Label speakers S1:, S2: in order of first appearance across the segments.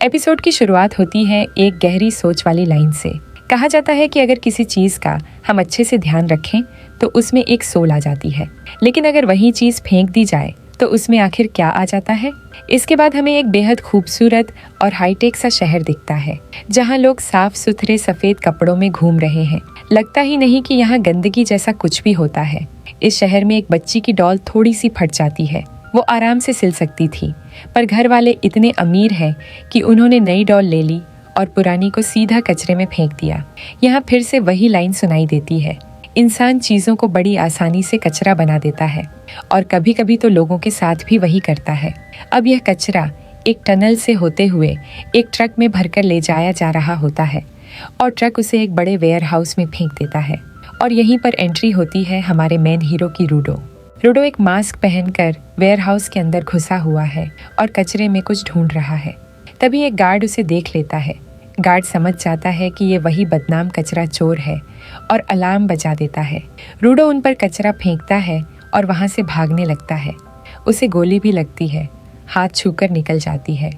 S1: Episode की शुरुआत होती है एक गहरी सोच वाली लाइन से। कहा जाता है कि अगर किसी चीज का हम अच्छे से ध्यान रखें तो उसमें एक सोल आ जाती है, लेकिन अगर वही चीज फेंक दी जाए तो उसमें आखिर क्या आ जाता है। इसके बाद हमें एक बेहद खूबसूरत और हाईटेक सा शहर दिखता है, जहाँ लोग साफ सुथरे सफेद कपड़ों में घूम रहे हैं। लगता ही नहीं कि यहाँ गंदगी जैसा कुछ भी होता है। इस शहर में एक बच्ची की डॉल थोड़ी सी फट जाती है। वो आराम से सिल सकती थी, पर घर वाले इतने अमीर हैं कि उन्होंने नई डॉल ले ली और पुरानी को सीधा कचरे में फेंक दिया। यहाँ फिर से वही लाइन सुनाई देती है, इंसान चीजों को बड़ी आसानी से कचरा बना देता है और कभी कभी तो लोगों के साथ भी वही करता है। अब यह कचरा एक टनल से होते हुए एक ट्रक में भरकर ले जाया जा रहा होता है और ट्रक उसे एक बड़े वेयर हाउस में फेंक देता है। और यहीं पर एंट्री होती है हमारे मेन हीरो की, रूडो। रूडो एक मास्क पहनकर वेयर हाउस के अंदर घुसा हुआ है और कचरे में कुछ ढूंढ रहा है। तभी एक गार्ड उसे देख लेता है। गार्ड समझ जाता है कि ये वही बदनाम कचरा चोर है और अलार्म बजा देता है। रूडो उन पर कचरा फेंकता है और वहां से भागने लगता है। उसे गोली भी लगती है, हाथ छूकर निकल जाती है,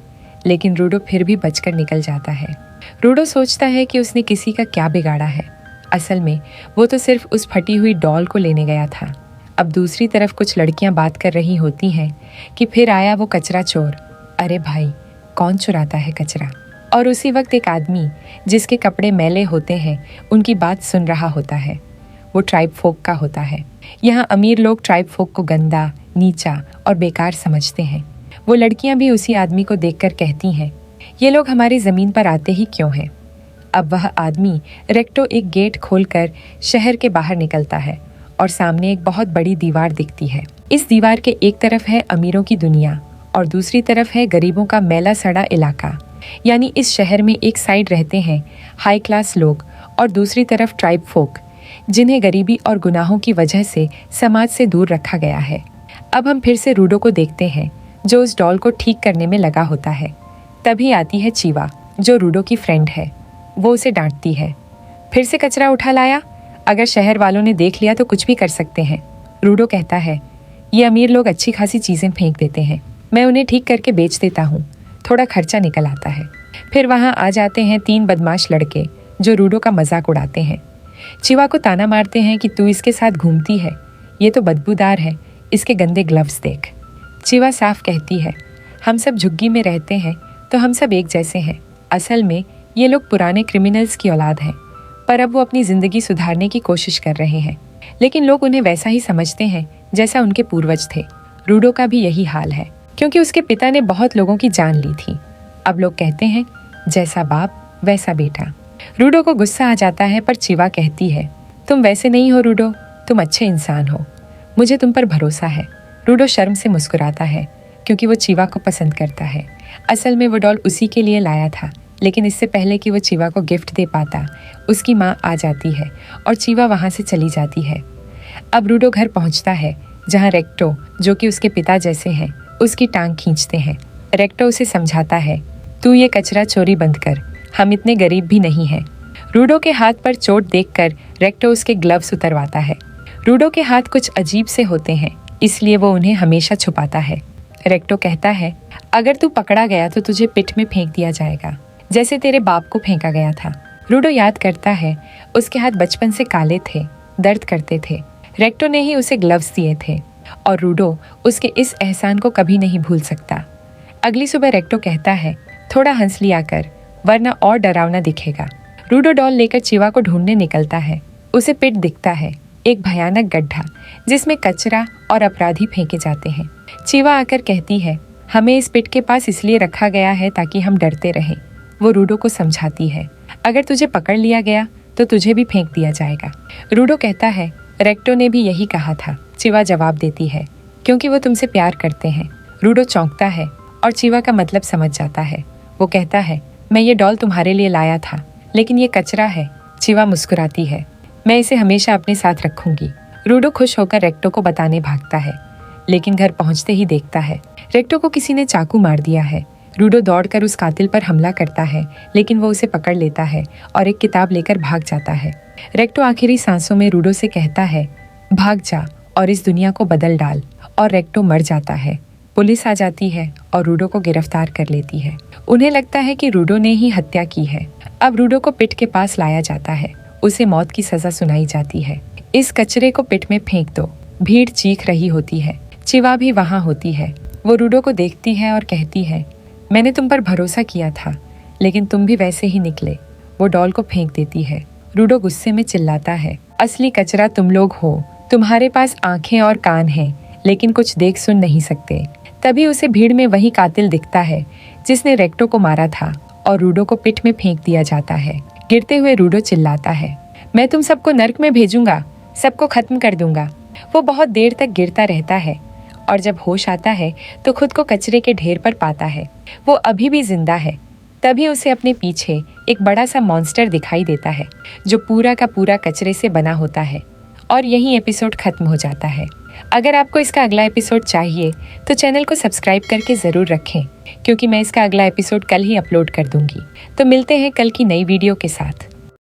S1: लेकिन रूडो फिर भी बचकर निकल जाता है। रूडो सोचता है कि उसने किसी का क्या बिगाड़ा है। असल में वो तो सिर्फ उस फटी हुई डॉल को लेने गया था। अब दूसरी तरफ कुछ लड़कियां बात कर रही होती हैं कि फिर आया वो कचरा चोर। अरे भाई, कौन चुराता है कचरा। और उसी वक्त एक आदमी जिसके कपड़े मैले होते हैं उनकी बात सुन रहा होता है। वो ट्राइब फोक का होता है। यहाँ अमीर लोग ट्राइब फोक को गंदा, नीचा और बेकार समझते हैं। वो लड़कियां भी उसी आदमी को देखकर कहती हैं, ये लोग हमारी जमीन पर आते ही क्यों हैं। अब वह आदमी रेक्टो एक गेट खोलकर शहर के बाहर निकलता है और सामने एक बहुत बड़ी दीवार दिखती है। इस दीवार के एक तरफ है अमीरों की दुनिया और दूसरी तरफ है गरीबों का मैला सड़ा इलाका। यानी इस शहर में एक साइड रहते हैं हाई क्लास लोग और दूसरी तरफ ट्राइब फोक, जिन्हें गरीबी और गुनाहों की वजह से समाज से दूर रखा गया है। अब हम फिर से रूडो को देखते हैं, जो उस डॉल को ठीक करने में लगा होता है। तभी आती है चीवा, जो रूडो की फ्रेंड है। वो उसे डांटती है, फिर से कचरा उठा लाया। अगर शहर वालों ने देख लिया तो कुछ भी कर सकते हैं। रूडो कहता है, ये अमीर लोग अच्छी खासी चीजें फेंक देते हैं, मैं उन्हें ठीक करके बेच देता हूँ, थोड़ा खर्चा निकल आता है। फिर वहाँ आ जाते हैं 3 बदमाश लड़के जो रूडो का मजाक उड़ाते हैं। चीवा को ताना मारते हैं कि तू इसके साथ घूमती है, ये तो बदबूदार है, इसके गंदे ग्लव्स देख। चीवा साफ कहती है, हम सब झुग्गी में रहते हैं तो हम सब एक जैसे हैं। असल में ये लोग पुराने क्रिमिनल्स की औलाद हैं, पर अब वो अपनी जिंदगी सुधारने की कोशिश कर रहे हैं, लेकिन लोग उन्हें वैसा ही समझते हैं जैसा उनके पूर्वज थे। रूडो का भी यही हाल है, क्योंकि उसके पिता ने बहुत लोगों की जान ली थी। अब लोग कहते हैं, जैसा बाप वैसा बेटा। रूडो को गुस्सा आ जाता है, पर चीवा कहती है, तुम वैसे नहीं हो रूडो, तुम अच्छे इंसान हो, मुझे तुम पर भरोसा है। रूडो शर्म से मुस्कुराता है, क्योंकि वो चीवा को पसंद करता है। असल में वो डॉल उसी के लिए लाया था, लेकिन इससे पहले कि वो चीवा को गिफ्ट दे पाता, उसकी माँ आ जाती है और चीवा वहाँ से चली जाती है। अब रूडो घर पहुँचता है, जहाँ रेक्टो, जो कि उसके पिता जैसे हैं, उसकी टांग खींचते हैं। रेक्टो उसे समझाता है, तू ये कचरा चोरी बंद कर, हम इतने गरीब भी नहीं हैं। रूडो के हाथ पर चोट देखकर रेक्टो उसके ग्लव्स उतरवाता है। रूडो के हाथ कुछ अजीब से होते हैं, इसलिए वो उन्हें हमेशा छुपाता है। रेक्टो कहता है, अगर तू पकड़ा गया तो तुझे पिट में फेंक दिया जाएगा, जैसे तेरे बाप को फेंका गया था। रूडो याद करता है, उसके हाथ बचपन से काले थे, दर्द करते थे। रेक्टो ने ही उसे ग्लव्स दिए थे और रूडो उसके इस एहसान को कभी नहीं भूल सकता। अगली सुबह रेक्टो कहता है, थोड़ा हंस लिया कर, वरना और डरावना दिखेगा। रूडो डॉल लेकर चीवा को ढूंढने निकलता है। उसे पिट दिखता है, एक भयानक गड्ढा जिसमें कचरा और अपराधी फेंके जाते हैं। चीवा आकर कहती है, हमें इस पिट के पास इसलिए रखा गया है ताकि हम डरते रहें। वो रूडो को समझाती है, अगर तुझे पकड़ लिया गया तो तुझे भी फेंक दिया जाएगा। रूडो कहता है, रेक्टो ने भी यही कहा था। चीवा जवाब देती है, क्योंकि वो तुमसे प्यार करते हैं। रूडो चौंकता है और चीवा का मतलब समझ जाता है। वो कहता है, मैं ये डॉल तुम्हारे लिए लाया था, लेकिन ये कचरा है। चीवा मुस्कुराती है, मैं इसे हमेशा अपने साथ रखूंगी। रूडो खुश होकर रेक्टो को बताने भागता है, लेकिन घर पहुंचते ही देखता है रेक्टो को किसी ने चाकू मार दिया है। रूडो दौड़कर उस कातिल पर हमला करता है, लेकिन वो उसे पकड़ लेता है और एक किताब लेकर भाग जाता है। रेक्टो आखिरी सांसों में रूडो से कहता है, भाग जा और इस दुनिया को बदल डाल, और रेक्टो मर जाता है। पुलिस आ जाती है और रूडो को गिरफ्तार कर लेती है। उन्हें लगता है कि रूडो ने ही हत्या की है। अब रूडो को पिट के पास लाया जाता है। उसे मौत की सजा सुनाई जाती है। इस कचरे को पिट में फेंक दो। भीड़ चीख रही होती है। चिवा भी वहाँ होती है। वो रूडो को देखती है और कहती है, मैंने तुम पर भरोसा किया था, लेकिन तुम भी वैसे ही निकले। वो डॉल को फेंक देती है। रूडो गुस्से में चिल्लाता है, असली कचरा तुम लोग हो। तुम्हारे पास आंखें और कान हैं, लेकिन कुछ देख सुन नहीं सकते। तभी उसे भीड़ में वही कातिल दिखता है जिसने रेक्टो को मारा था और रूडो को पिट में फेंक दिया जाता है। गिरते हुए रूडो चिल्लाता है, मैं तुम सबको नर्क में भेजूंगा, सबको खत्म कर दूंगा। वो बहुत देर तक गिरता रहता है और जब होश आता है तो खुद को कचरे के ढेर पर पाता है। वो अभी भी जिंदा है। तभी उसे अपने पीछे एक बड़ा सा मॉन्स्टर दिखाई देता है जो पूरा का पूरा कचरे से बना होता है। और यही एपिसोड खत्म हो जाता है। अगर आपको इसका अगला एपिसोड चाहिए तो चैनल को सब्सक्राइब करके ज़रूर रखें, क्योंकि मैं इसका अगला एपिसोड कल ही अपलोड कर दूंगी। तो मिलते हैं कल की नई वीडियो के साथ।